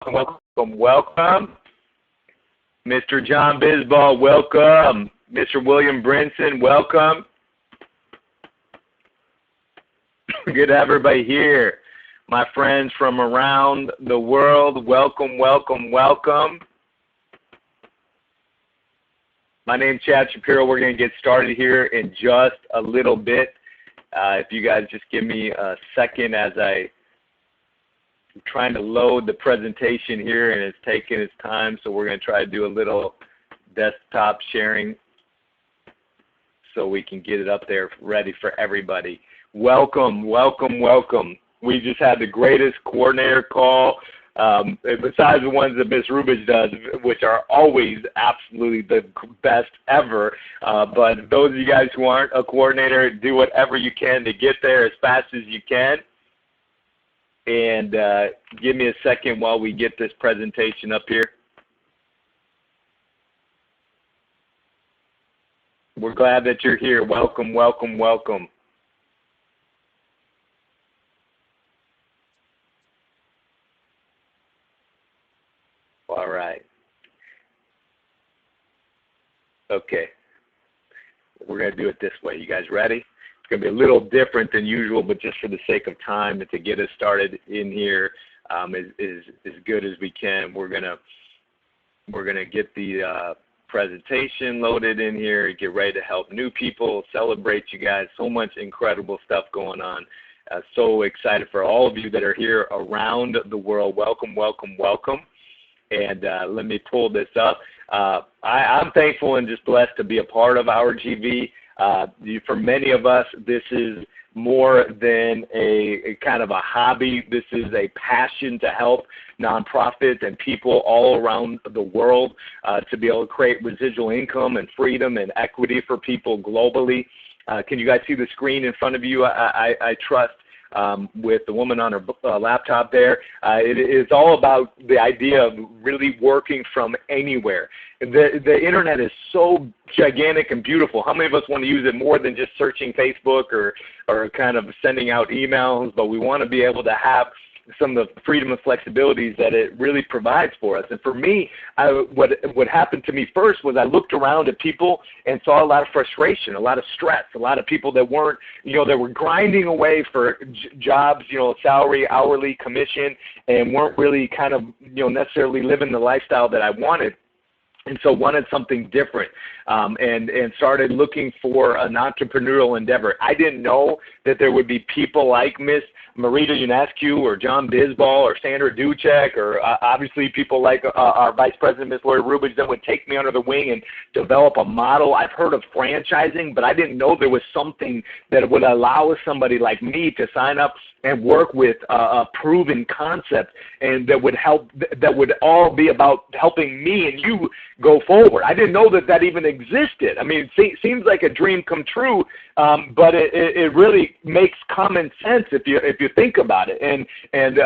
Welcome. Mr. John Bisbal, welcome. Mr. William Brinson, welcome. Good to have everybody here. My friends from around the world, welcome. My name's Chad Shapiro. We're going to get started here in just a little bit. If you guys just give me a second as I'm trying to load the presentation here, and it's taking its time, so we're going to try to do a little desktop sharing so we can get it up there ready for everybody. Welcome. We just had the greatest coordinator call, besides the ones that Ms. Rubich does, which are always absolutely the best ever. But those of you guys who aren't a coordinator, do whatever you can to get there as fast as you can. And give me a second while we get this presentation up here. We're glad that you're here. Welcome. All right. Okay. We're going to do it this way. You guys ready? It's going to be a little different than usual, but just for the sake of time and to get us started in here as good as we can, we're going to get the presentation loaded in here, get ready to help new people, celebrate you guys. So much incredible stuff going on. So excited for all of you that are here around the world. Welcome. And let me pull this up. I'm thankful and just blessed to be a part of our GV. For many of us, this is more than a kind of a hobby. This is a passion to help nonprofits and people all around the world to be able to create residual income and freedom and equity for people globally. Can you guys see the screen in front of you? I trust. With the woman on her laptop there. It is all about the idea of really working from anywhere. The internet is so gigantic and beautiful. How many of us want to use it more than just searching Facebook or kind of sending out emails, but we want to be able to have some of the freedom and flexibilities that it really provides for us. And for me, what happened to me first was I looked around at people and saw a lot of frustration, a lot of stress, a lot of people that weren't, that were grinding away for jobs, salary, hourly, commission, and weren't really kind of, necessarily living the lifestyle that I wanted. And so wanted something different and started looking for an entrepreneurial endeavor. I didn't know that there would be people like Miss Marita Ionescu or John Bisbal or Sandra Ducek or obviously people like our Vice President, Ms. Lori Rubich, that would take me under the wing and develop a model. I've heard of franchising, but I didn't know there was something that would allow somebody like me to sign up and work with a proven concept and that would all be about helping me and you go forward. I didn't know that even existed. I mean, it seems like a dream come true, but it really makes common sense if you think about it. And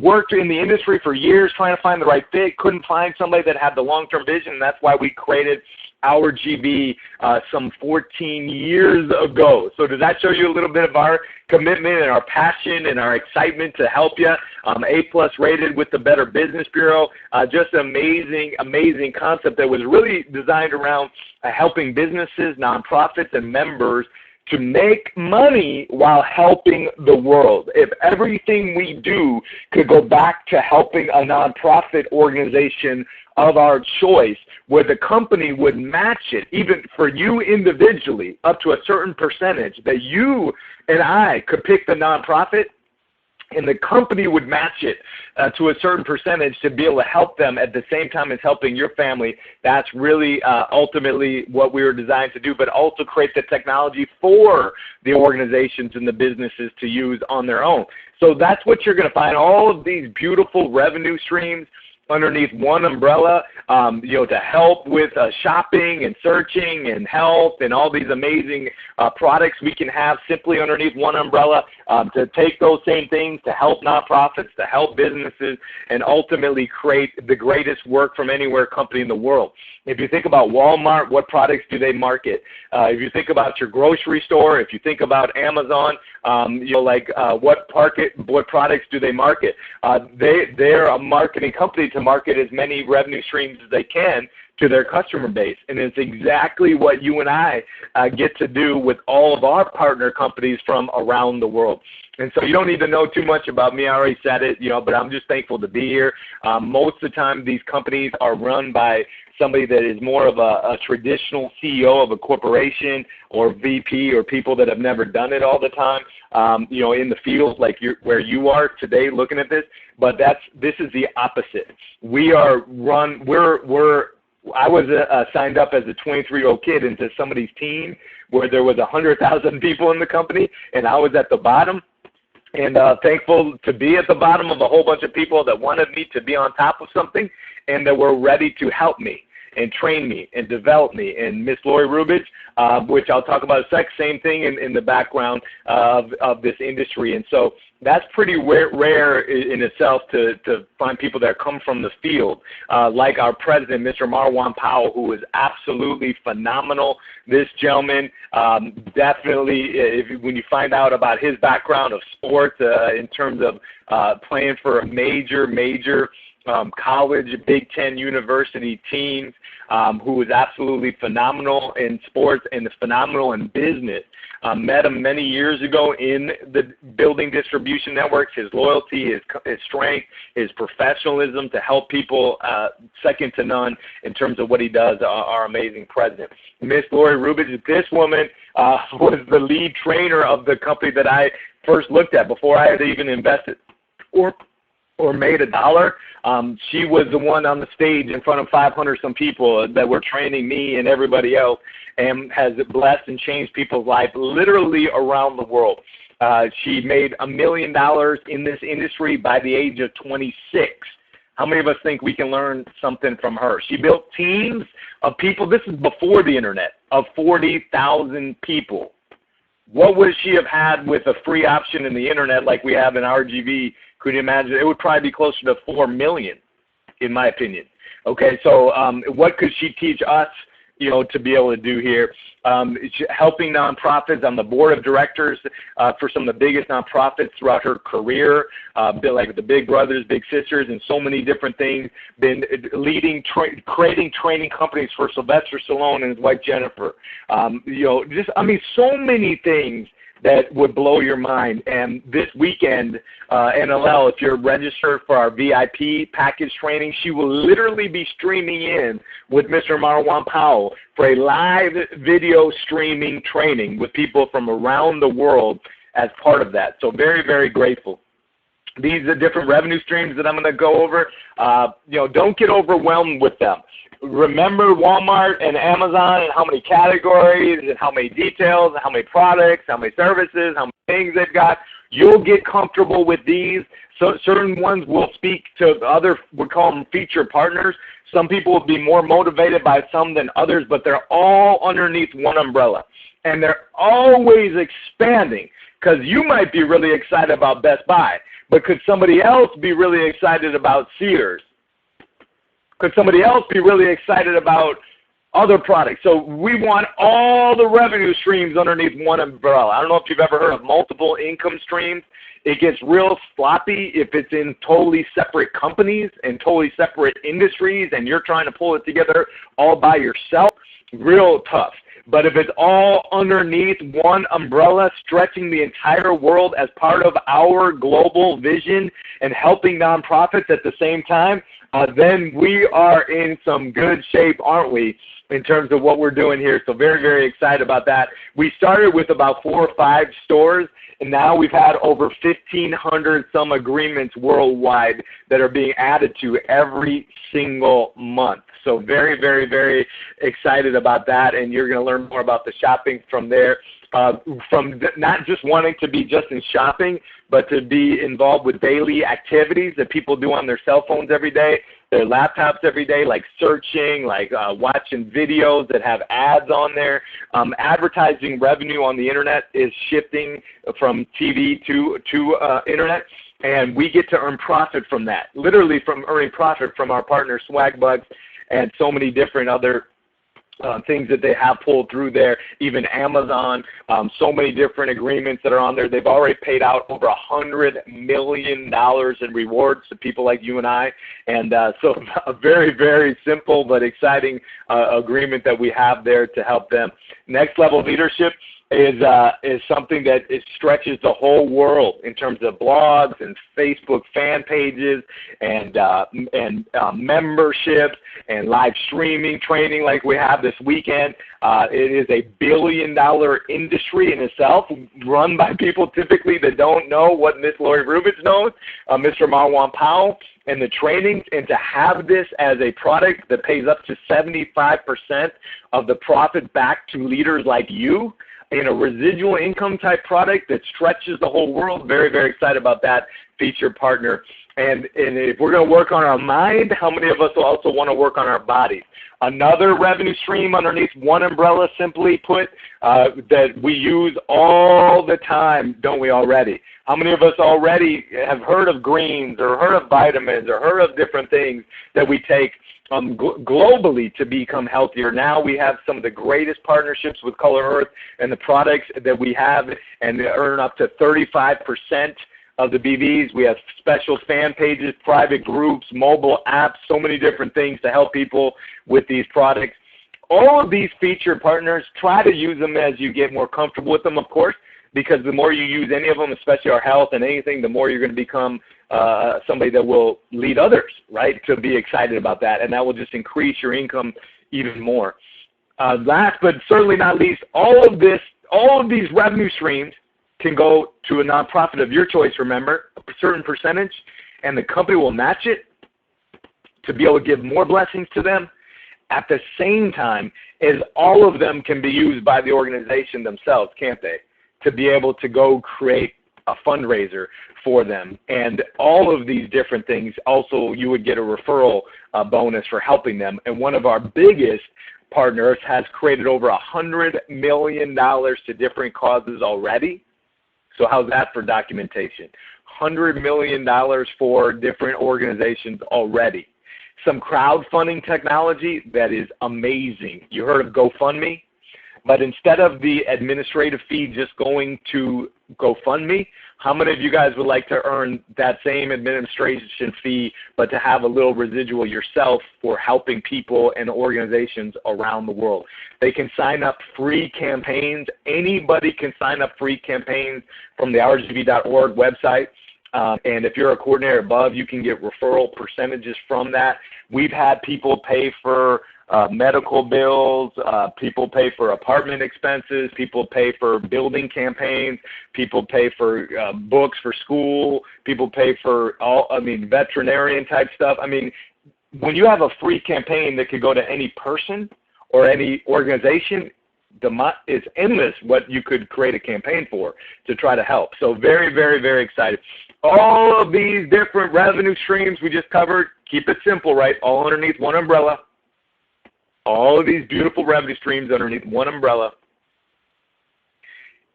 worked in the industry for years trying to find the right fit, couldn't find somebody that had the long-term vision, and that's why we created our GV some 14 years ago. So does that show you a little bit of our commitment and our passion and our excitement to help you? A+ rated with the Better Business Bureau. Just an amazing concept that was really designed around helping businesses, nonprofits, and members to make money while helping the world. If everything we do could go back to helping a nonprofit organization of our choice, where the company would match it, even for you individually, up to a certain percentage, that you and I could pick the nonprofit, and the company would match it to a certain percentage to be able to help them at the same time as helping your family. That's really ultimately what we were designed to do, but also create the technology for the organizations and the businesses to use on their own. So that's what you're going to find, all of these beautiful revenue streams underneath one umbrella, to help with shopping and searching and health and all these amazing products we can have simply underneath one umbrella, to take those same things to help nonprofits, to help businesses, and ultimately create the greatest work from anywhere company in the world. If you think about Walmart, what products do they market? If you think about your grocery store, if you think about Amazon, what products do they market? They're a marketing company to market as many revenue streams as they can to their customer base. And it's exactly what you and I get to do with all of our partner companies from around the world. And so you don't need to know too much about me. I already said it, but I'm just thankful to be here. Most of the time, these companies are run by somebody that is more of a traditional CEO of a corporation or VP or people that have never done it all the time, in the field like where you are today looking at this. But this is the opposite. I was signed up as a 23-year-old kid into somebody's team where there was 100,000 people in the company, and I was at the bottom. And thankful to be at the bottom of a whole bunch of people that wanted me to be on top of something and that were ready to help me and train me and develop me. And Miss Lori Rubich, which I'll talk about in a sec, same thing in the background of this industry. And so that's pretty rare in itself to find people that come from the field, like our president, Mr. Marwan Powell, who is absolutely phenomenal. This gentleman, definitely, when you find out about his background of sports in terms of playing for a major college, Big Ten university teams, who was absolutely phenomenal in sports and phenomenal in business. Met him many years ago in the building distribution networks. His loyalty, his strength, his professionalism to help people, second to none in terms of what he does, our amazing president. Miss Lori Rubich, this woman was the lead trainer of the company that I first looked at before I had even invested or made a dollar. She was the one on the stage in front of 500 some people that were training me and everybody else, and has blessed and changed people's lives literally around the world. She made $1 million in this industry by the age of 26. How many of us think we can learn something from her? She built teams of people, this is before the internet, of 40,000 people. What would she have had with a free option in the internet like we have in RGV? Could you imagine? It would probably be closer to 4 million, in my opinion. Okay, so what could she teach us, to be able to do here? Helping nonprofits on the board of directors for some of the biggest nonprofits throughout her career, like the Big Brothers, Big Sisters, and so many different things. Been leading, creating training companies for Sylvester Stallone and his wife Jennifer. So many things that would blow your mind. And this weekend, NLL, if you're registered for our VIP package training, she will literally be streaming in with Mr. Marwan Powell for a live video streaming training with people from around the world as part of that. So very, very grateful. These are different revenue streams that I'm going to go over. Don't get overwhelmed with them. Remember Walmart and Amazon and how many categories and how many details and how many products, how many services, how many things they've got. You'll get comfortable with these. So certain ones will speak to other, we call them feature partners. Some people will be more motivated by some than others, but they're all underneath one umbrella. And they're always expanding, because you might be really excited about Best Buy, but could somebody else be really excited about Sears? Could somebody else be really excited about other products? So we want all the revenue streams underneath one umbrella. I don't know if you've ever heard of multiple income streams. It gets real sloppy if it's in totally separate companies and totally separate industries and you're trying to pull it together all by yourself. Real tough. But if it's all underneath one umbrella, stretching the entire world as part of our global vision and helping nonprofits at the same time, then we are in some good shape, aren't we, in terms of what we're doing here. So very, very excited about that. We started with about 4 or 5 stores, and now we've had over 1,500 some agreements worldwide that are being added to every single month. So very, very, very excited about that, and you're going to learn more about the shopping from there. From not just wanting to be just in shopping, but to be involved with daily activities that people do on their cell phones every day, their laptops every day, like searching, like watching videos that have ads on there. Advertising revenue on the internet is shifting from TV to internet, and we get to earn profit from that, literally from earning profit from our partner Swagbucks and so many different other things that they have pulled through there, even Amazon, so many different agreements that are on there. They've already paid out over $100 million in rewards to people like you and I. And so a very, very simple but exciting agreement that we have there to help them. Next Level Leadership is something that it stretches the whole world in terms of blogs and Facebook fan pages and memberships and live streaming training like we have this weekend. It is a billion-dollar industry in itself, run by people typically that don't know what Miss Lori Rubens knows, Mr. Marwan Powell, and the trainings, and to have this as a product that pays up to 75% of the profit back to leaders like you, in a residual income type product that stretches the whole world. Very, very excited about that featured partner. And if we're going to work on our mind, how many of us will also want to work on our bodies? Another revenue stream underneath one umbrella, simply put, that we use all the time, don't we already? How many of us already have heard of greens or heard of vitamins or heard of different things that we take globally to become healthier? Now we have some of the greatest partnerships with Color Earth and the products that we have, and they earn up to 35% of the BVs. We have special fan pages, private groups, mobile apps, so many different things to help people with these products. All of these featured partners, try to use them as you get more comfortable with them, of course, because the more you use any of them, especially our health and anything, the more you're going to become somebody that will lead others, right, to be excited about that, and that will just increase your income even more. Last but certainly not least, all of these revenue streams can go to a nonprofit of your choice, remember, a certain percentage, and the company will match it to be able to give more blessings to them. At the same time, as all of them can be used by the organization themselves, can't they, to be able to go create a fundraiser for them. And all of these different things, also you would get a referral bonus for helping them. And one of our biggest partners has created over $100 million to different causes already. So how's that for documentation? $100 million for different organizations already. Some crowdfunding technology that is amazing. You heard of GoFundMe? But instead of the administrative fee just going to GoFundMe, how many of you guys would like to earn that same administration fee, but to have a little residual yourself for helping people and organizations around the world? They can sign up free campaigns. Anybody can sign up free campaigns from the rgv.org website. And if you're a coordinator above, you can get referral percentages from that. We've had people pay for medical bills, people pay for apartment expenses, people pay for building campaigns, people pay for books for school, people pay for veterinarian type stuff. I mean, when you have a free campaign that could go to any person or any organization, it's endless what you could create a campaign for to try to help. So very, very, very excited. All of these different revenue streams we just covered, keep it simple, right? All underneath one umbrella. All of these beautiful revenue streams underneath one umbrella.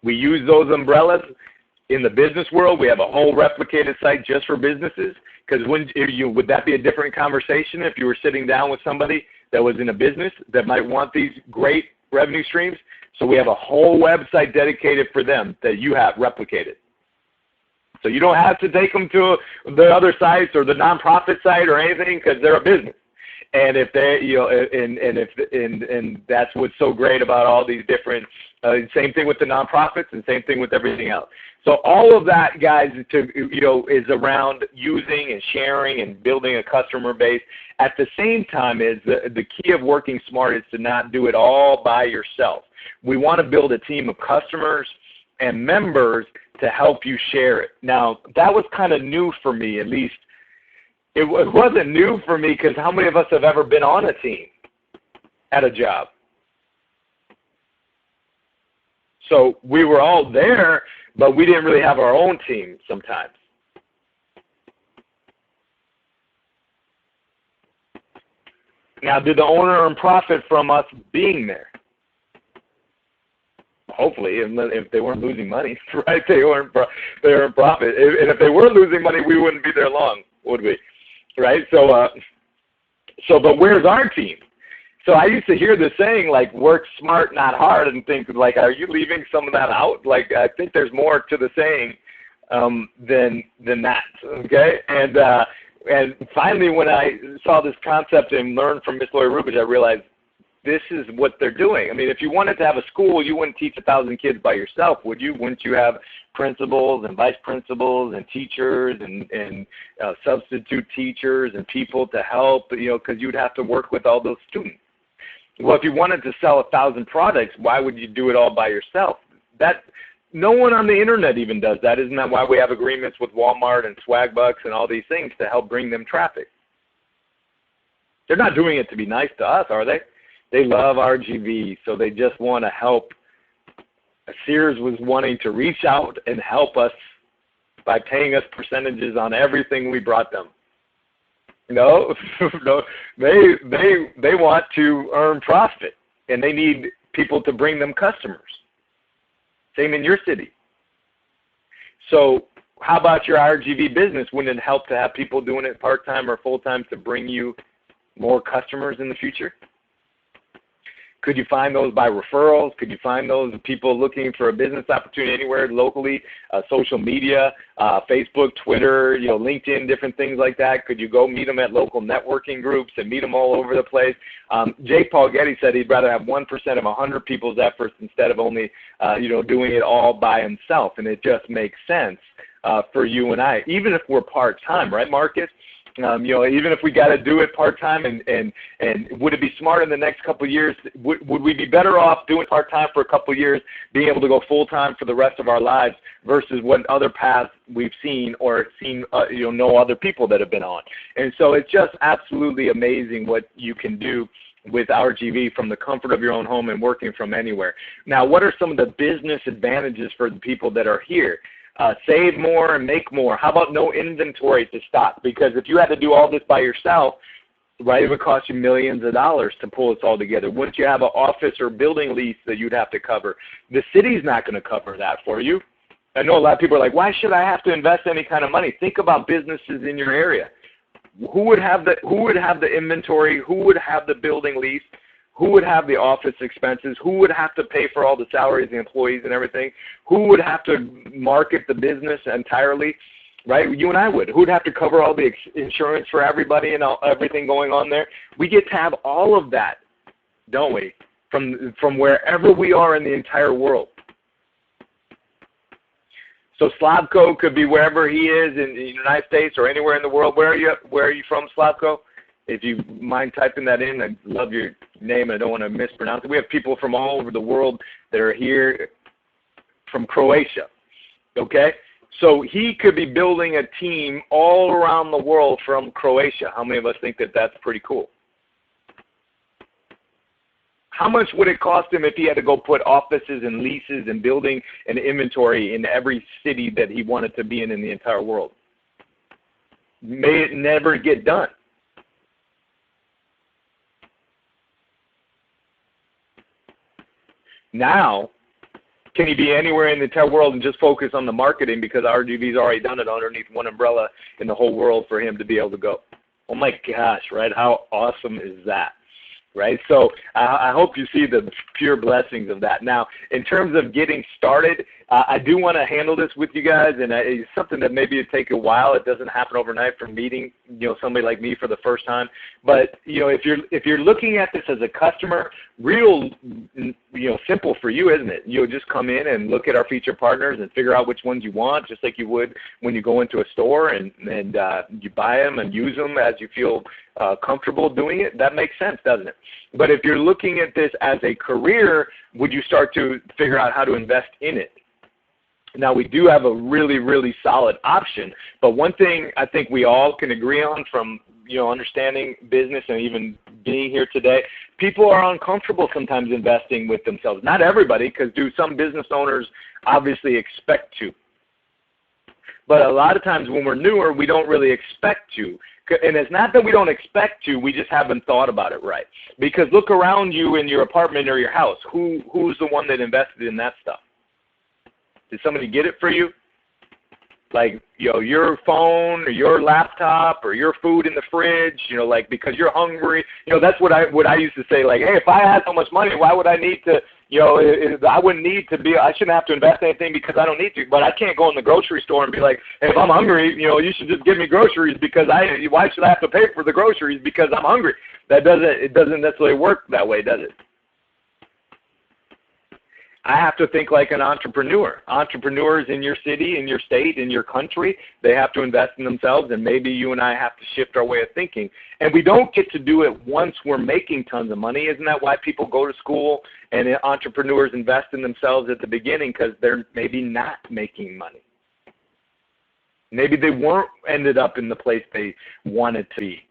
We use those umbrellas in the business world. We have a whole replicated site just for businesses, because would that be a different conversation if you were sitting down with somebody that was in a business that might want these great revenue streams? So we have a whole website dedicated for them that you have replicated. So you don't have to take them to the other sites or the nonprofit site or anything, because they're a business. And if they, and that's what's so great about all these different, same thing with the nonprofits and same thing with everything else. So all of that, guys, is around using and sharing and building a customer base. At the same time, is the key of working smart is to not do it all by yourself. We want to build a team of customers and members to help you share it. Now, that was kind of new for me, at least. It wasn't new for me, because how many of us have ever been on a team at a job? So we were all there, but we didn't really have our own team sometimes. Now, did the owner earn profit from us being there? Hopefully, if they weren't losing money, right? They earned profit. And if they were losing money, we wouldn't be there long, would we? Right? So So, but where's our team? So I used to hear the saying, like, work smart, not hard, and think, like, are you leaving some of that out? Like, I think there's more to the saying than that, okay? And finally, when I saw this concept and learned from Miss Lori Rubich, I realized this is what they're doing. I mean, if you wanted to have a school, you wouldn't teach 1,000 kids by yourself, would you? Wouldn't you have principals and vice principals and teachers and substitute teachers and people to help, you know, because you'd have to work with all those students. Well, if you wanted to sell 1,000 products, why would you do it all by yourself? That no one on the internet even does that. Isn't that why we have agreements with Walmart and Swagbucks and all these things to help bring them traffic? They're not doing it to be nice to us, are they? They love RGV, so they just want to help. Sears was wanting to reach out and help us by paying us percentages on everything we brought them. No, no, they want to earn profit, and they need people to bring them customers. Same in your city. So how about your RGV business? Wouldn't it help to have people doing it part-time or full-time to bring you more customers in the future? Could you find those by referrals? Could you find those people looking for a business opportunity anywhere locally, social media, Facebook, Twitter, you know, LinkedIn, different things like that? Could you go meet them at local networking groups and meet them all over the place? Jake Paul Getty said he'd rather have 1% of 100 people's efforts instead of only, you know, doing it all by himself. And it just makes sense for you and I, even if we're part-time, right, Marcus? You know, even if we got to do it part-time, and would it be smart in the next couple of years? Would we be better off doing part-time for a couple of years, being able to go full-time for the rest of our lives versus what other paths we've seen or seen, you know other people that have been on? And so it's just absolutely amazing what you can do with RGV from the comfort of your own home and working from anywhere. Now, what are some of the business advantages for the people that are here? Save more and make more. How about no inventory to stock? Because if you had to do all this by yourself, right, it would cost you millions of dollars to pull this all together. Wouldn't you have an office or building lease that you'd have to cover? The city's not going to cover that for you. I know a lot of people are like, why should I have to invest any kind of money? Think about businesses in your area. Who would have the inventory? Who would have the building lease? Who would have the office expenses? Who would have to pay for all the salaries, the employees and everything? Who would have to market the business entirely, right? You and I would. Who would have to cover all the insurance for everybody and everything going on there? We get to have all of that, don't we, from wherever we are in the entire world. So Slavko could be wherever he is in the United States or anywhere in the world. Where are you from, Slavko? If you mind typing that in, I'd love your name. I don't want to mispronounce it. We have people from all over the world that are here from Croatia, okay? So he could be building a team all around the world from Croatia. How many of us think that that's pretty cool? How much would it cost him if he had to go put offices and leases and building and inventory in every city that he wanted to be in the entire world? May it never get done. Now, can he be anywhere in the entire world and just focus on the marketing because RGV's already done it underneath one umbrella in the whole world for him to be able to go? Oh my gosh, right? How awesome is that? Right? So I hope you see the pure blessings of that. Now, in terms of getting started, I do want to handle this with you guys, and it's something that maybe it take a while. It doesn't happen overnight from meeting, somebody like me for the first time. But, if you're looking at this as a customer, real, simple for you, isn't it? You'll just come in and look at our featured partners and figure out which ones you want, just like you would when you go into a store and you buy them and use them as you feel comfortable doing it. That makes sense, doesn't it? But if you're looking at this as a career, would you start to figure out how to invest in it? Now, we do have a really, really solid option, but one thing I think we all can agree on from, understanding business and even being here today, people are uncomfortable sometimes investing with themselves. Not everybody, because some business owners obviously expect to. But a lot of times when we're newer, we don't really expect to. And it's not that we don't expect to, we just haven't thought about it right. Because look around you in your apartment or your house. Who's the one that invested in that stuff? Did somebody get it for you? like, your phone or your laptop or your food in the fridge, like because you're hungry. That's what I used to say, like, hey, if I had so much money, why would I need to, I wouldn't need to be, I shouldn't have to invest anything because I don't need to. But I can't go in the grocery store and be like, hey, if I'm hungry, you should just give me groceries because why should I have to pay for the groceries because I'm hungry? It doesn't necessarily work that way, does it? I have to think like an entrepreneur. Entrepreneurs in your city, in your state, in your country, they have to invest in themselves, and maybe you and I have to shift our way of thinking. And we don't get to do it once we're making tons of money. Isn't that why people go to school and entrepreneurs invest in themselves at the beginning? Because they're maybe not making money. Maybe they weren't ended up in the place they wanted to be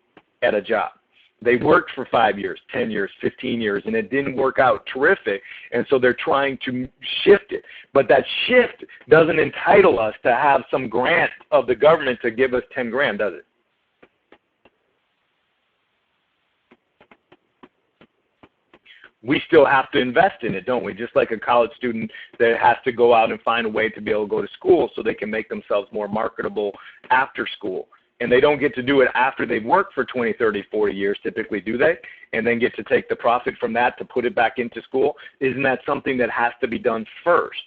at a job. They worked for 5 years, 10 years, 15 years, and it didn't work out terrific, and so they're trying to shift it. But that shift doesn't entitle us to have some grant of the government to give us 10 grand, does it? We still have to invest in it, don't we? Just like a college student that has to go out and find a way to be able to go to school so they can make themselves more marketable after school. And they don't get to do it after they've worked for 20, 30, 40 years, typically, do they? And then get to take the profit from that to put it back into school. Isn't that something that has to be done first?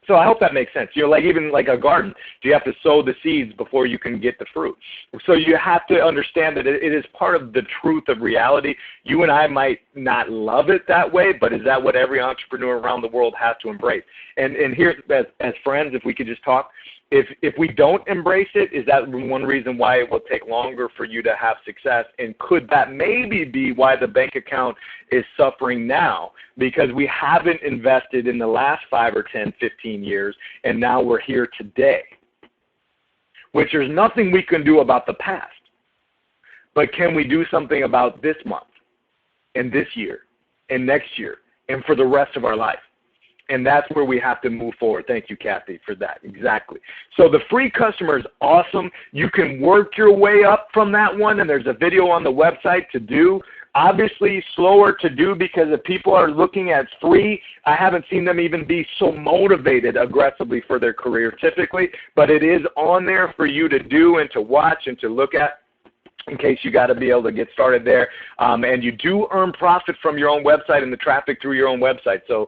So I hope that makes sense. Even like a garden, do you have to sow the seeds before you can get the fruit? So you have to understand that it is part of the truth of reality. You and I might not love it that way, but is that what every entrepreneur around the world has to embrace? And here's, as friends, if we could just talk, if we don't embrace it, is that one reason why it will take longer for you to have success? And could that maybe be why the bank account is suffering now? Because we haven't invested in the last 5 or 10, 15 years, and now we're here today, which there's nothing we can do about the past. But can we do something about this month and this year and next year and for the rest of our life? And that's where we have to move forward. Thank you, Kathy, for that. Exactly. So the free customer is awesome. You can work your way up from that one, and there's a video on the website to do. Obviously, slower to do because if people are looking at free, I haven't seen them even be so motivated aggressively for their career typically, but it is on there for you to do and to watch and to look at, in case you got to be able to get started there. And you do earn profit from your own website and the traffic through your own website. So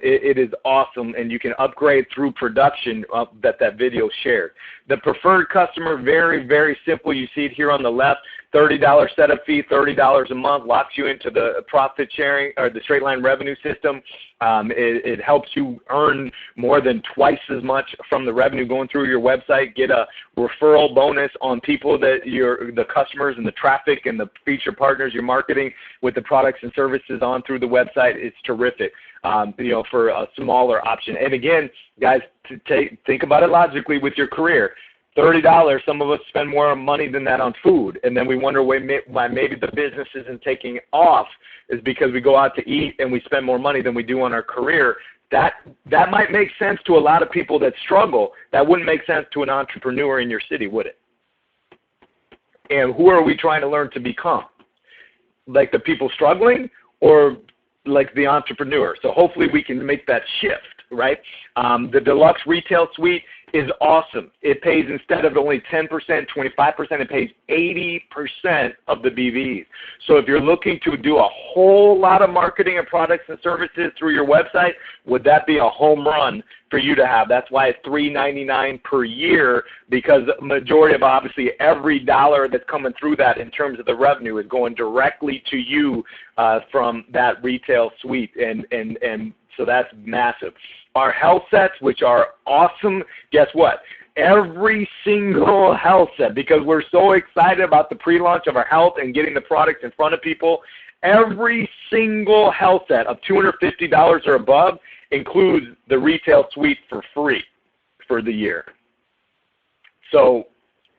it is awesome, and you can upgrade through production that video shared. The preferred customer, very, very simple. You see it here on the left. $30 setup fee, $30 a month, locks you into the profit sharing or the straight line revenue system. It helps you earn more than twice as much from the revenue going through your website, get a referral bonus on people that the customers and the traffic and the feature partners you're marketing with the products and services on through the website. It's terrific, for a smaller option. And again, guys, think about it logically with your career. $30, some of us spend more money than that on food, and then we wonder why maybe the business isn't taking off is because we go out to eat and we spend more money than we do on our career. That might make sense to a lot of people that struggle. That wouldn't make sense to an entrepreneur in your city, would it? And who are we trying to learn to become? Like the people struggling or like the entrepreneur? So hopefully we can make that shift, right? The Deluxe Retail Suite is awesome. It pays, instead of only 10%, 25%, it pays 80% of the BVs. So if you're looking to do a whole lot of marketing and products and services through your website, would that be a home run for you to have? That's why it's $3.99 per year, because the majority of obviously every dollar that's coming through that in terms of the revenue is going directly to you from that retail suite, and so that's massive. Our health sets, which are awesome, guess what? Every single health set, because we're so excited about the pre-launch of our health and getting the products in front of people, every single health set of $250 or above includes the retail suite for free for the year. So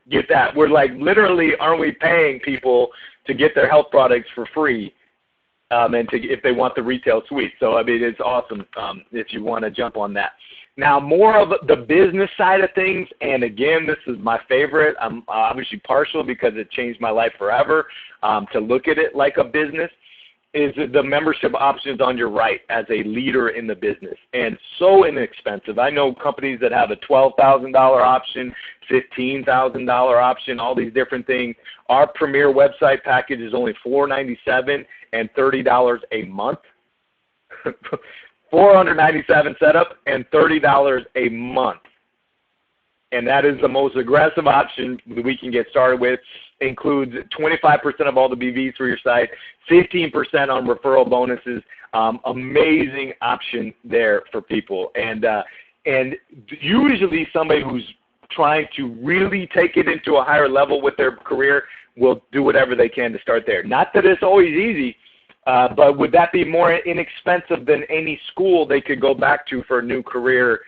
get that. We're like, literally, aren't we paying people to get their health products for free? And if they want the retail suite. So, I mean, it's awesome if you want to jump on that. Now, more of the business side of things, and again, this is my favorite. I'm obviously partial because it changed my life forever to look at it like a business. is the membership options on your right as a leader in the business, and so inexpensive. I know companies that have a $12,000 option, $15,000 option, all these different things. Our premier website package is only $497 and $30 a month. $497 setup and $30 a month. And that is the most aggressive option that we can get started with. Includes 25% of all the BVs for your site, 15% on referral bonuses. Amazing option there for people. And usually somebody who's trying to really take it into a higher level with their career will do whatever they can to start there. Not that it's always easy, but would that be more inexpensive than any school they could go back to for a new career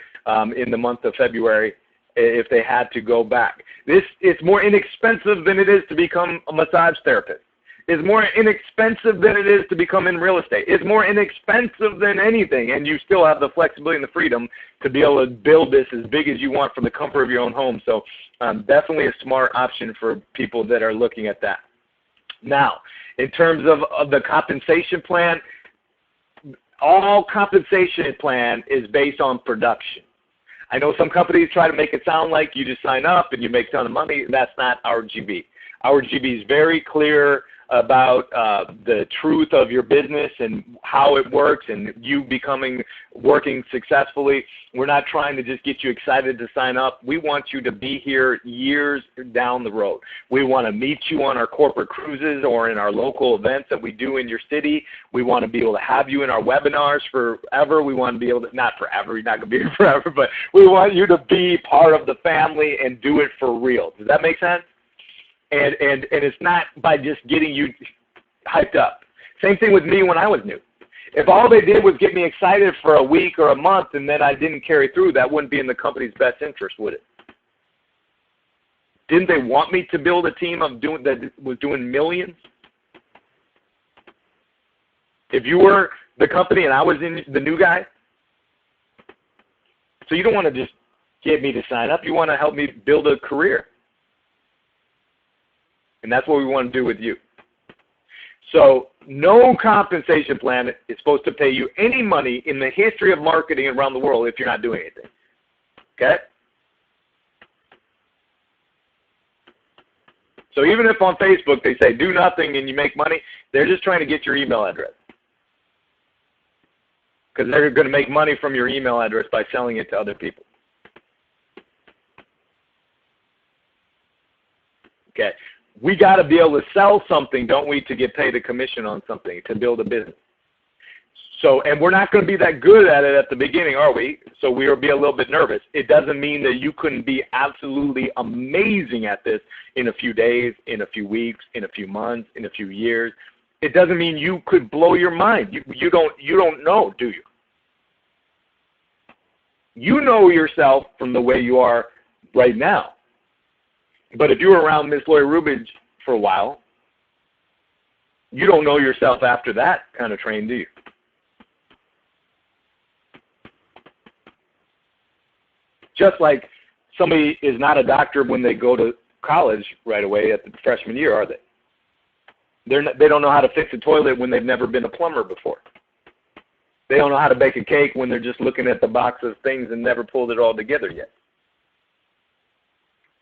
in the month of February? If they had to go back. It's more inexpensive than it is to become a massage therapist. It's more inexpensive than it is to become in real estate. It's more inexpensive than anything, and you still have the flexibility and the freedom to be able to build this as big as you want from the comfort of your own home. So definitely a smart option for people that are looking at that. Now, in terms of the compensation plan, all compensation plan is based on production. I know some companies try to make it sound like you just sign up and you make a ton of money. That's not our GB. Our GB is very clear about the truth of your business and how it works and you working successfully. We're not trying to just get you excited to sign up. We want you to be here years down the road. We want to meet you on our corporate cruises or in our local events that we do in your city. We want to be able to have you in our webinars forever. We want to be able to, not forever, you're not going to be here forever, but we want you to be part of the family and do it for real. Does that make sense? And it's not by just getting you hyped up. Same thing with me when I was new. If all they did was get me excited for a week or a month and then I didn't carry through, that wouldn't be in the company's best interest, would it? Didn't they want me to build a team that was doing millions? If you were the company and I was the new guy, so you don't want to just get me to sign up. You want to help me build a career. And that's what we want to do with you. So no compensation plan is supposed to pay you any money in the history of marketing around the world if you're not doing anything. Okay? So even if on Facebook they say do nothing and you make money, they're just trying to get your email address. Because they're going to make money from your email address by selling it to other people. Okay. We got to be able to sell something, don't we, to get paid a commission on something, to build a business. So, and we're not going to be that good at it at the beginning, are we? So we will be a little bit nervous. It doesn't mean that you couldn't be absolutely amazing at this in a few days, in a few weeks, in a few months, in a few years. It doesn't mean you could blow your mind. You don't know, do you? You know yourself from the way you are right now. But if you were around Miss Lori Rubridge for a while, you don't know yourself after that kind of train, do you? Just like somebody is not a doctor when they go to college right away at the freshman year, are they? They don't know how to fix a toilet when they've never been a plumber before. They don't know how to bake a cake when they're just looking at the box of things and never pulled it all together yet.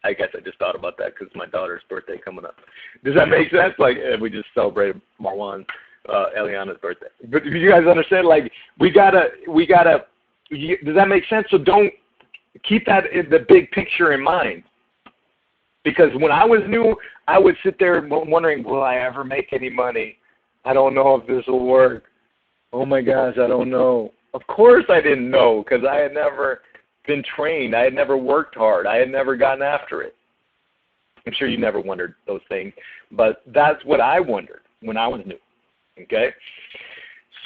I guess I just thought about that because my daughter's birthday coming up. Does that make sense? Like we just celebrated Marwan, Eliana's birthday. But do you guys understand? Like we gotta. Does that make sense? So don't keep that the big picture in mind. Because when I was new, I would sit there wondering, will I ever make any money? I don't know if this will work. Oh my gosh, I don't know. Of course I didn't know because I had never been trained. I had never worked hard. I had never gotten after it. I'm sure you never wondered those things, but that's what I wondered when I was new, okay?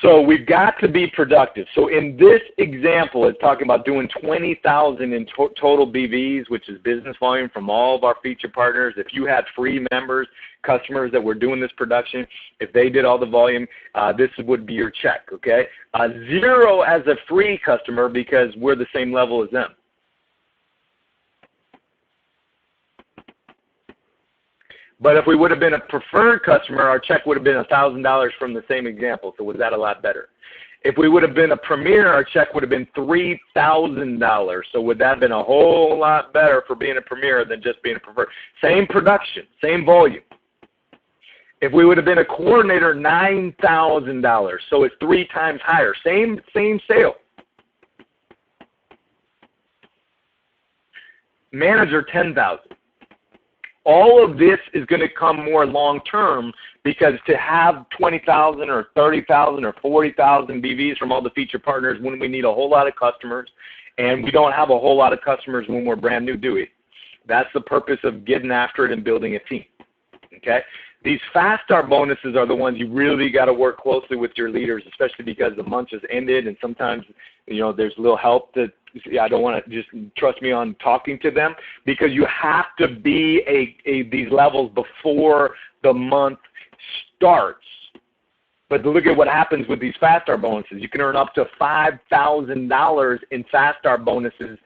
So we've got to be productive. So in this example, it's talking about doing 20,000 in total BVs, which is business volume from all of our feature partners. If you had free members, customers that were doing this production, if they did all the volume, this would be your check, okay? 0 as a free customer because we're the same level as them. But if we would have been a preferred customer, our check would have been $1,000 from the same example. So was that a lot better? If we would have been a premier, our check would have been $3,000. So would that have been a whole lot better for being a premier than just being a preferred? Same production, same volume. If we would have been a coordinator, $9,000. So it's 3 times higher. Same sale. Manager, $10,000. All of this is going to come more long-term, because to have 20,000 or 30,000 or 40,000 BVs from all the feature partners when we need a whole lot of customers, and we don't have a whole lot of customers when we're brand new, do we? That's the purpose of getting after it and building a team, okay? These fast start bonuses are the ones you really got to work closely with your leaders, especially because the month just ended, and sometimes, you know, there's a little help that I don't want to just trust me on talking to them, because you have to be these levels before the month starts. But look at what happens with these fast start bonuses. You can earn up to $5,000 in fast start bonuses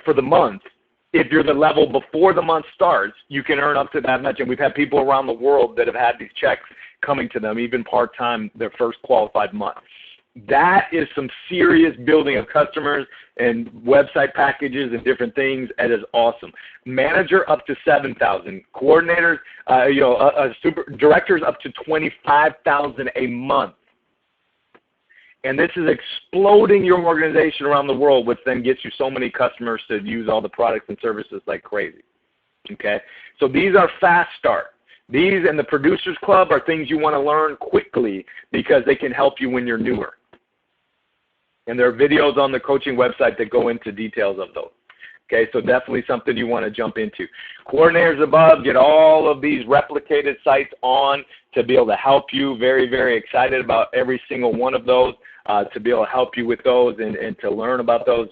for the month. If you're the level before the month starts, you can earn up to that much. And we've had people around the world that have had these checks coming to them, even part-time, their first qualified month. That is some serious building of customers and website packages and different things. That is awesome. Manager up to $7,000. Coordinators, directors up to $25,000 a month. And this is exploding your organization around the world, which then gets you so many customers to use all the products and services like crazy. Okay? So these are fast start. These and the Producers Club are things you want to learn quickly, because they can help you when you're newer. And there are videos on the coaching website that go into details of those. Okay, so definitely something you want to jump into. Coordinators above, get all of these replicated sites on to be able to help you. Very, very excited about every single one of those, to be able to help you with those and to learn about those.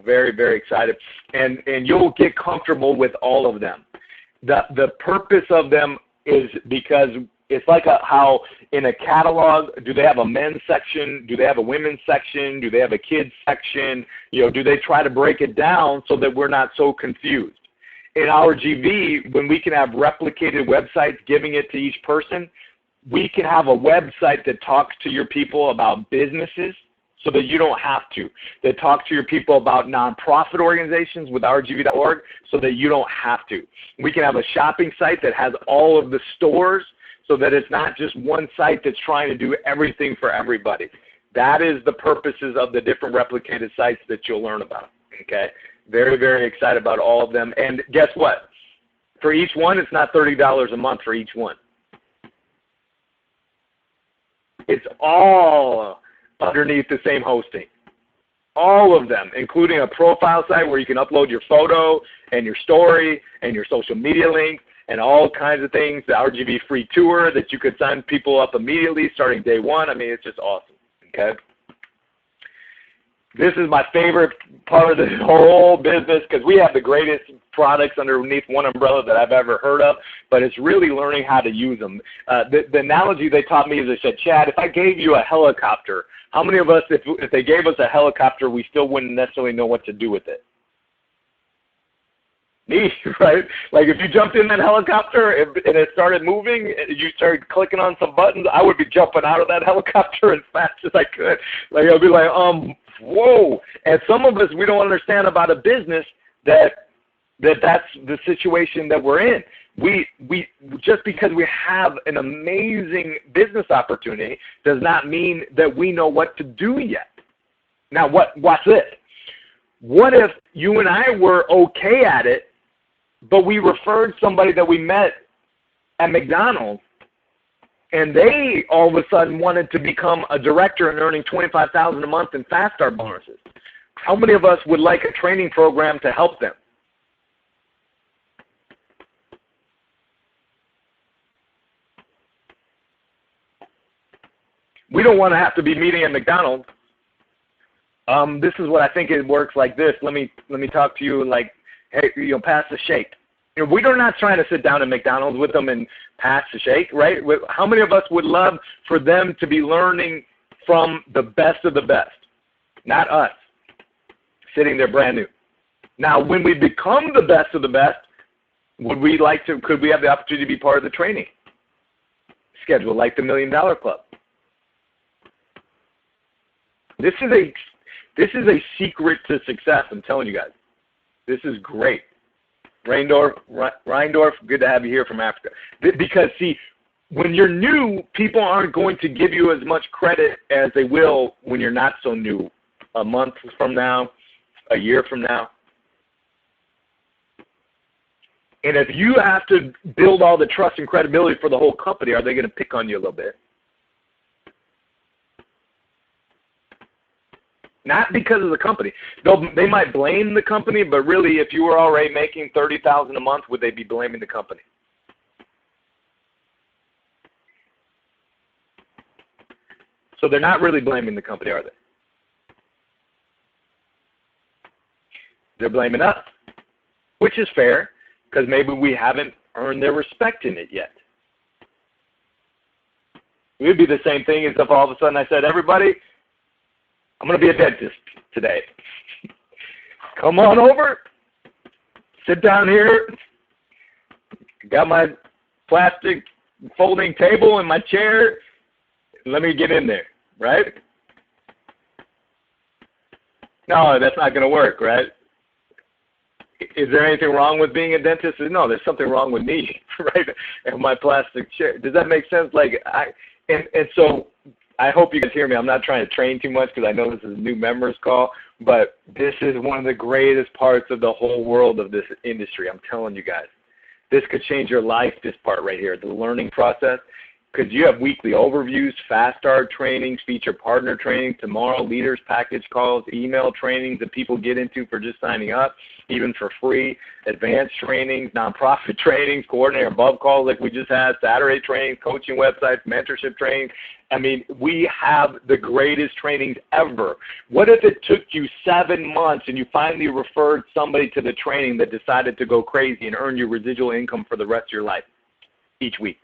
Very, very excited. And you'll get comfortable with all of them. The purpose of them is because it's like how in a catalog, do they have a men's section? Do they have a women's section? Do they have a kids section? You know, do they try to break it down so that we're not so confused? In our GV, when we can have replicated websites giving it to each person, we can have a website that talks to your people about businesses so that you don't have to. That talks to your people about nonprofit organizations with ourgv.org so that you don't have to. We can have a shopping site that has all of the stores, so that it's not just one site that's trying to do everything for everybody. That is the purposes of the different replicated sites that you'll learn about, okay? Very, very excited about all of them. And guess what? For each one, it's not $30 a month for each one. It's all underneath the same hosting. All of them, including a profile site where you can upload your photo and your story and your social media links, and all kinds of things, the RGV free tour that you could sign people up immediately starting day one. I mean, it's just awesome, okay? This is my favorite part of this whole business, because we have the greatest products underneath one umbrella that I've ever heard of, but it's really learning how to use them. The analogy they taught me is they said, Chad, if I gave you a helicopter, how many of us, if they gave us a helicopter, we still wouldn't necessarily know what to do with it? Me, right? Like if you jumped in that helicopter and it started moving, and you started clicking on some buttons, I would be jumping out of that helicopter as fast as I could. Like I'd be like, whoa. And some of us, we don't understand about a business that's the situation that we're in. We just because we have an amazing business opportunity does not mean that we know what to do yet. Now, watch this. What if you and I were okay at it, but we referred somebody that we met at McDonald's, and they all of a sudden wanted to become a director and earning $25,000 a month in fast start bonuses? How many of us would like a training program to help them? We don't want to have to be meeting at McDonald's. This is what I think it works like this. Let me talk to you like, hey, pass the shake. We're not trying to sit down at McDonald's with them and pass the shake, right? How many of us would love for them to be learning from the best of the best? Not us, sitting there brand new. Now, when we become the best of the best, Could we have the opportunity to be part of the training schedule, like the $1 Million Club? This is a secret to success, I'm telling you guys. This is great. Reindorf, good to have you here from Africa. Because, see, when you're new, people aren't going to give you as much credit as they will when you're not so new, a month from now, a year from now. And if you have to build all the trust and credibility for the whole company, are they going to pick on you a little bit? Not because of the company. They might blame the company, but really, if you were already making $30,000 a month, would they be blaming the company? So they're not really blaming the company, are they? They're blaming us, which is fair, because maybe we haven't earned their respect in it yet. It would be the same thing as if all of a sudden I said, everybody, I'm going to be a dentist today. Come on over, sit down here, got my plastic folding table and my chair, let me get in there, right? No, that's not going to work, right? Is there anything wrong with being a dentist? No, there's something wrong with me, right? And my plastic chair. Does that make sense? So I hope you guys hear me. I'm not trying to train too much because I know this is a new members call, but this is one of the greatest parts of the whole world of this industry. I'm telling you guys. This could change your life, this part right here, the learning process. Because you have weekly overviews, fast start trainings, feature partner trainings, tomorrow leaders package calls, email trainings that people get into for just signing up, even for free, advanced trainings, nonprofit trainings, coordinator above calls like we just had, Saturday trainings, coaching websites, mentorship trainings. I mean, we have the greatest trainings ever. What if it took you 7 months and you finally referred somebody to the training that decided to go crazy and earn you residual income for the rest of your life each week?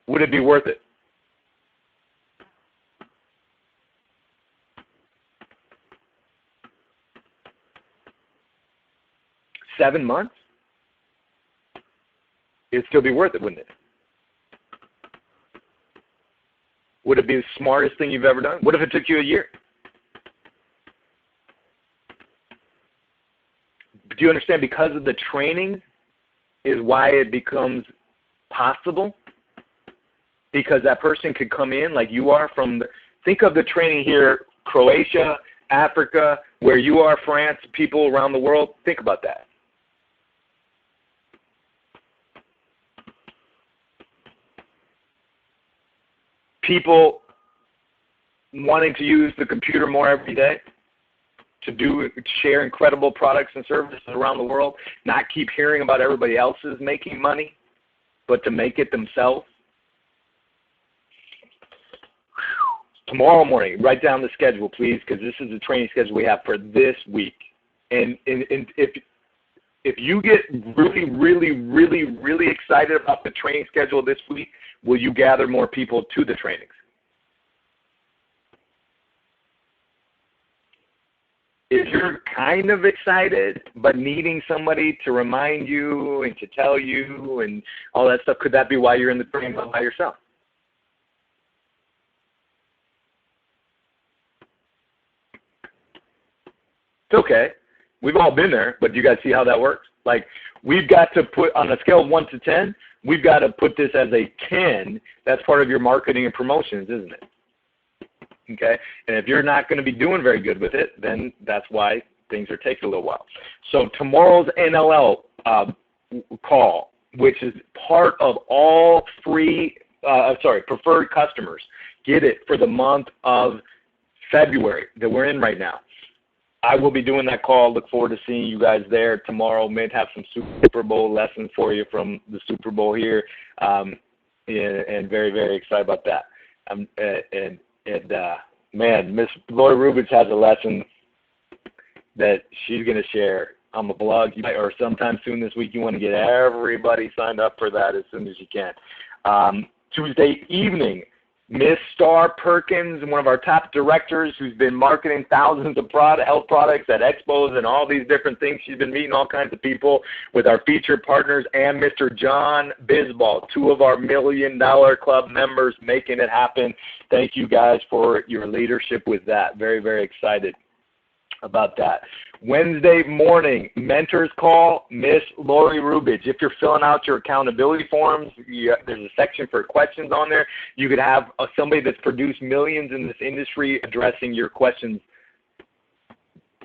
Would it be worth it? $7 months? It'd still be worth it, wouldn't it? Would it be the smartest thing you've ever done? What if it took you a year? Do you understand? Because of the training is why it becomes possible. Because that person could come in like you are think of the training here, Croatia, Africa, where you are, France, people around the world. Think about that. People wanting to use the computer more every day to share incredible products and services around the world, not keep hearing about everybody else's making money, but to make it themselves. Tomorrow morning, write down the schedule, please, because this is the training schedule we have for this week. And if you get really, really, really, really excited about the training schedule this week, will you gather more people to the trainings? If you're kind of excited but needing somebody to remind you and to tell you and all that stuff, could that be why you're in the training by yourself? It's okay. We've all been there, but do you guys see how that works? Like, we've got to put, on a scale of 1 to 10, we've got to put this as a 10. That's part of your marketing and promotions, isn't it? Okay? And if you're not going to be doing very good with it, then that's why things are taking a little while. So tomorrow's NLL call, which is part of all preferred customers, get it for the month of February that we're in right now. I will be doing that call. Look forward to seeing you guys there tomorrow. May have some Super Bowl lessons for you from the Super Bowl here, and very, very excited about that. Man, Miss Lori Rubens has a lesson that she's going to share on the blog, or sometime soon this week. You want to get everybody signed up for that as soon as you can. Tuesday evening, Miss Star Perkins, one of our top directors who's been marketing thousands of health products at expos and all these different things. She's been meeting all kinds of people with our featured partners, and Mr. John Bisbal, 2 of our $1 Million Club members, making it happen. Thank you guys for your leadership with that. Very, very excited about that. Wednesday morning, mentors call, Miss Lori Rubich. If you're filling out your accountability forms, there's a section for questions on there. You could have somebody that's produced millions in this industry addressing your questions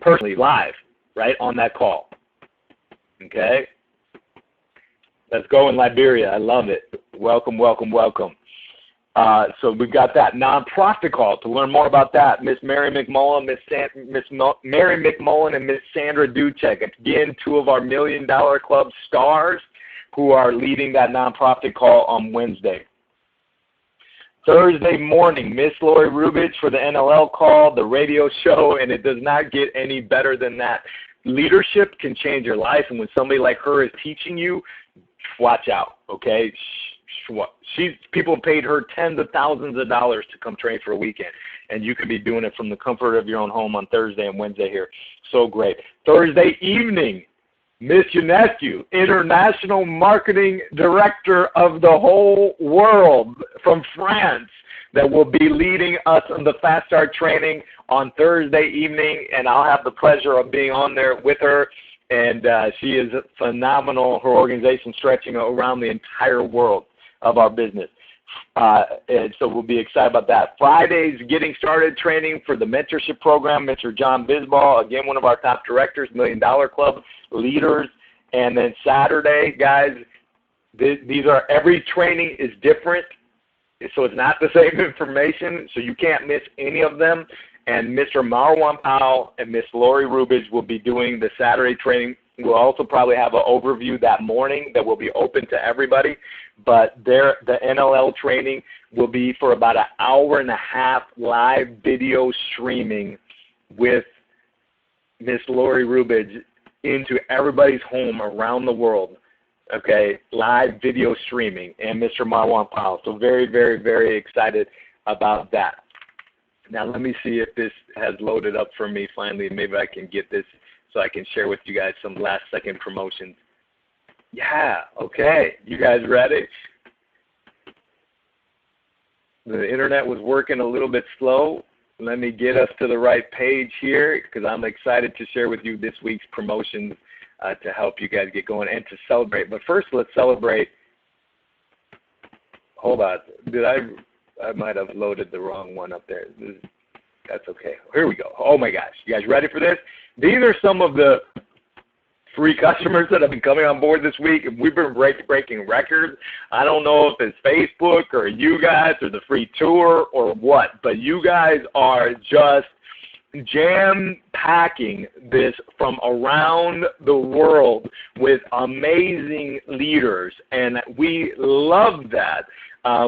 personally, live, right, on that call. Okay? Let's go in Liberia. I love it. Welcome, welcome, welcome. So we've got that nonprofit call. To learn more about that, Miss Mary McMullen, Mary McMullen, and Miss Sandra Duchek. Again, 2 of our $1 Million Club stars who are leading that nonprofit call on Wednesday. Thursday morning, Miss Lori Rubich for the NLL call, the radio show, and it does not get any better than that. Leadership can change your life, and when somebody like her is teaching you, watch out, okay? People paid her tens of thousands of dollars to come train for a weekend, and you could be doing it from the comfort of your own home on Thursday and Wednesday here. So great. Thursday evening, Miss Ionescu, International Marketing Director of the whole world from France, that will be leading us on the Fast Start training on Thursday evening, and I'll have the pleasure of being on there with her. And she is phenomenal. Her organization stretching around the entire world of our business. And so we'll be excited about that. Friday's getting started training for the mentorship program, Mr. John Bisbal, again, one of our top directors, $1 Million Club leaders. And then Saturday, guys, these are, every training is different. So it's not the same information, so you can't miss any of them. And Mr. Marwan Powell and Miss Lori Rubich will be doing the Saturday training. We'll also probably have an overview that morning that will be open to everybody. But the NLL training will be for about an hour and a half live video streaming with Miss Lori Rubich into everybody's home around the world. Okay, live video streaming, and Mr. Marwan Powell. So very, very, very excited about that. Now let me see if this has loaded up for me finally. Maybe I can get this so I can share with you guys some last second promotions. Yeah, okay. You guys ready? The internet was working a little bit slow. Let me get us to the right page here because I'm excited to share with you this week's promotions to help you guys get going and to celebrate. But first, let's celebrate. Hold on. I might have loaded the wrong one up there. That's okay. Here we go. Oh, my gosh. You guys ready for this? These are some of the free customers that have been coming on board this week. We've been breaking records. I don't know if it's Facebook or you guys or the free tour or what, but you guys are just jam-packing this from around the world with amazing leaders, and we love that.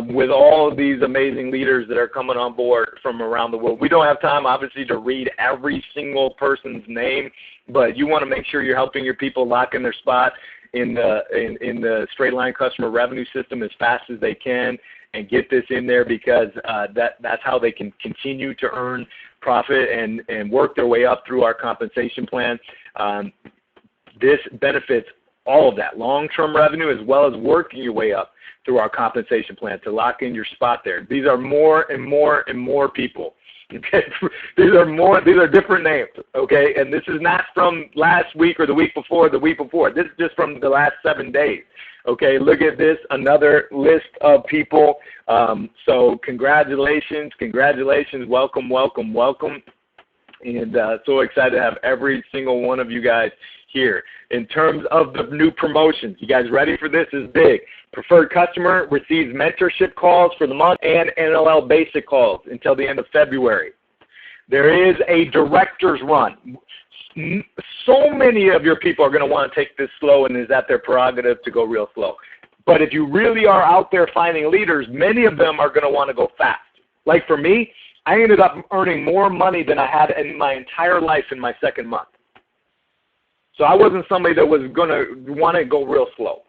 With all of these amazing leaders that are coming on board from around the world. We don't have time, obviously, to read every single person's name, but you want to make sure you're helping your people lock in their spot in the straight line customer revenue system as fast as they can and get this in there because that's how they can continue to earn profit and work their way up through our compensation plan. This benefits all of that, long-term revenue as well as working your way up through our compensation plan to lock in your spot there. These are more and more and more people. Okay, these are different names. Okay, and this is not from last week or the week before. This is just from the last 7 days. Okay, look at this, another list of people. So congratulations, welcome, welcome, welcome. And so excited to have every single one of you guys here. In terms of the new promotions, you guys ready for this? This is big. Preferred customer receives mentorship calls for the month and NLL basic calls until the end of February. There is a director's run. So many of your people are going to want to take this slow, and is at their prerogative to go real slow. But if you really are out there finding leaders, many of them are going to want to go fast. Like for me, I ended up earning more money than I had in my entire life in my second month. So I wasn't somebody that was going to want to go real slow.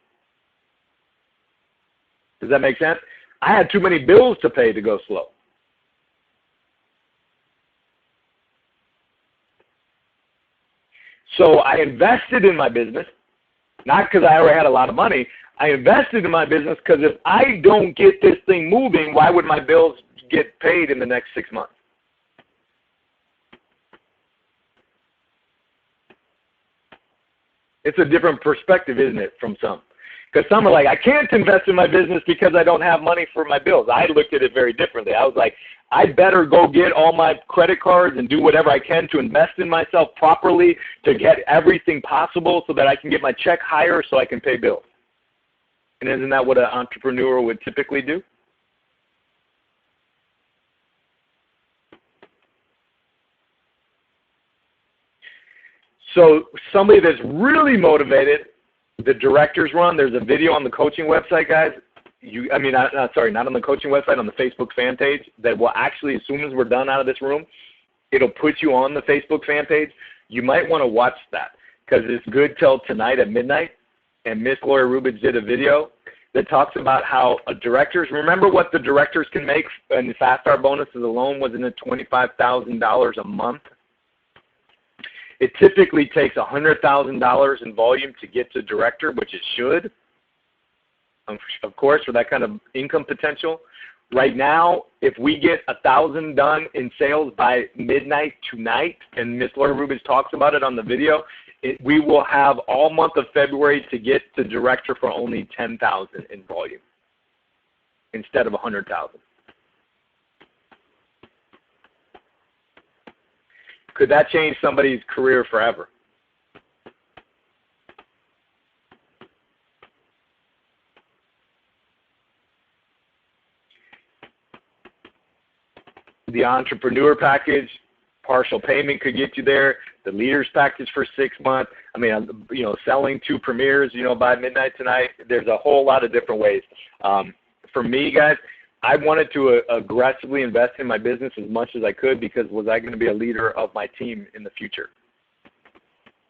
Does that make sense? I had too many bills to pay to go slow. So I invested in my business, not because I already had a lot of money. I invested in my business because if I don't get this thing moving, why would my bills get paid in the next 6 months? It's a different perspective, isn't it, from some? Because some are like, I can't invest in my business because I don't have money for my bills. I looked at it very differently. I was like, I better go get all my credit cards and do whatever I can to invest in myself properly to get everything possible so that I can get my check higher so I can pay bills. And isn't that what an entrepreneur would typically do? So somebody that's really motivated, the directors run. There's a video on the coaching website, guys. Not on the coaching website, on the Facebook fan page that will actually, as soon as we're done out of this room, it'll put you on the Facebook fan page. You might want to watch that because it's good till tonight at midnight. And Miss Gloria Rubich did a video that talks about how directors, remember what the directors can make in the Fast Start bonuses alone, wasn't it $25,000 a month? It typically takes $100,000 in volume to get to director, which it should, of course, for that kind of income potential. Right now, if we get 1,000 done in sales by midnight tonight, and Ms. Laura Rubich talks about it on the video, we will have all month of February to get to director for only 10,000 in volume instead of 100,000. Could that change somebody's career forever? The entrepreneur package, partial payment could get you there. The leaders package for 6 months. I mean, selling 2 premieres, by midnight tonight. There's a whole lot of different ways. For me, guys, I wanted to aggressively invest in my business as much as I could because was I going to be a leader of my team in the future?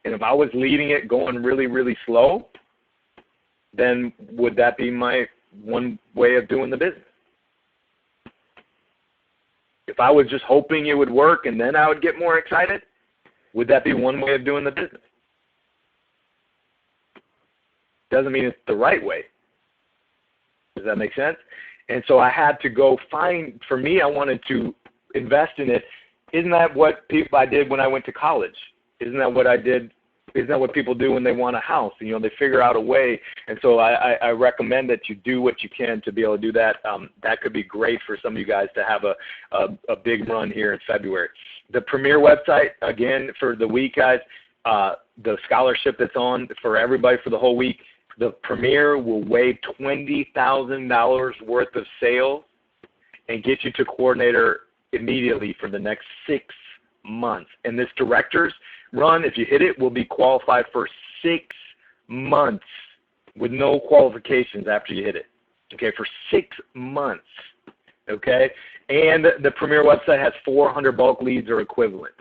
And if I was leading it going really, really slow, then would that be my one way of doing the business? If I was just hoping it would work and then I would get more excited, would that be one way of doing the business? Doesn't mean it's the right way. Does that make sense? And so I had to go find, for me, I wanted to invest in it. Isn't that what I did when I went to college? Isn't that what I did? Isn't that what people do when they want a house? They figure out a way. And so I recommend that you do what you can to be able to do that. That could be great for some of you guys to have a big run here in February. The Premier website, again, for the week, guys, the scholarship that's on for everybody for the whole week, the Premier will waive $20,000 worth of sales and get you to coordinator immediately for the next 6 months. And this director's run, if you hit it, will be qualified for 6 months with no qualifications after you hit it. Okay, for 6 months. Okay, and the Premier website has 400 bulk leads or equivalent.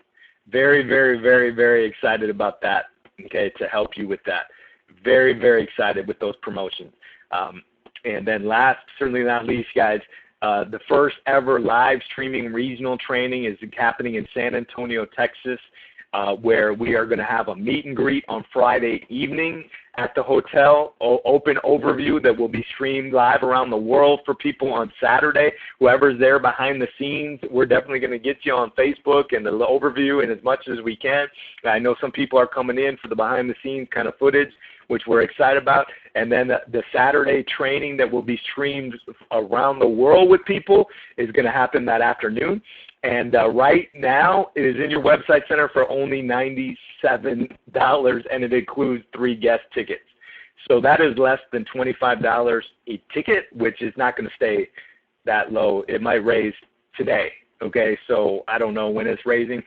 Very, very, very, very excited about that. Okay, to help you with that. Very, very excited with those promotions. And then last, certainly not least, guys, the first ever live streaming regional training is happening in San Antonio, Texas, where we are going to have a meet and greet on Friday evening at the hotel, open overview that will be streamed live around the world for people on Saturday. Whoever's there behind the scenes, we're definitely going to get you on Facebook and the overview and as much as we can. I know some people are coming in for the behind the scenes kind of footage, which we're excited about. And then the Saturday training that will be streamed around the world with people is going to happen that afternoon. And right now, it is in your website center for only $97, and it includes 3 guest tickets. So that is less than $25 a ticket, which is not going to stay that low. It might raise today, okay? So I don't know when it's raising,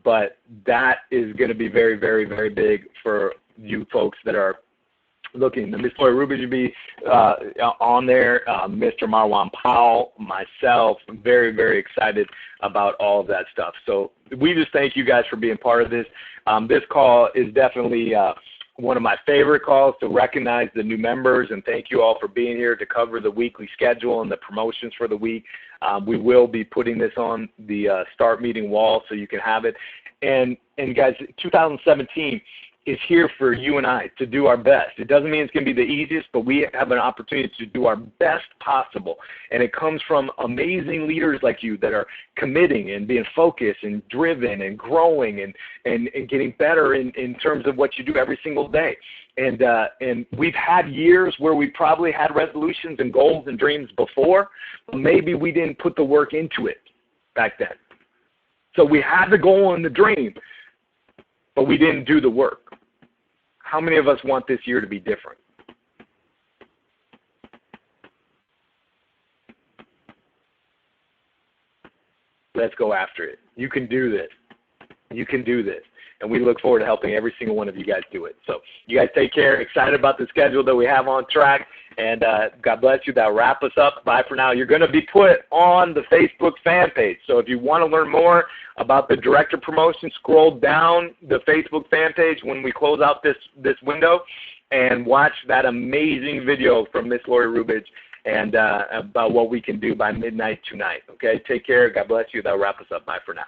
but that is going to be very, very, very big for you folks that are looking. Ms. Gloria Rubich will be on there, Mr. Marwan Powell, myself. I'm very, very excited about all of that stuff. So we just thank you guys for being part of this. This call is definitely one of my favorite calls to recognize the new members and thank you all for being here to cover the weekly schedule and the promotions for the week. We will be putting this on the start meeting wall so you can have it. And guys, 2017 is here for you and I to do our best. It doesn't mean it's going to be the easiest, but we have an opportunity to do our best possible. And it comes from amazing leaders like you that are committing and being focused and driven and growing and getting better in terms of what you do every single day. And we've had years where we probably had resolutions and goals and dreams before, but maybe we didn't put the work into it back then. So we had the goal and the dream, but we didn't do the work. How many of us want this year to be different? Let's go after it. You can do this. You can do this. And we look forward to helping every single one of you guys do it. So you guys take care. Excited about the schedule that we have on track. And God bless you. That'll wrap us up. Bye for now. You're going to be put on the Facebook fan page. So if you want to learn more about the director promotion, scroll down the Facebook fan page when we close out this window and watch that amazing video from Miss Lori Rubridge and about what we can do by midnight tonight. Okay? Take care. God bless you. That'll wrap us up. Bye for now.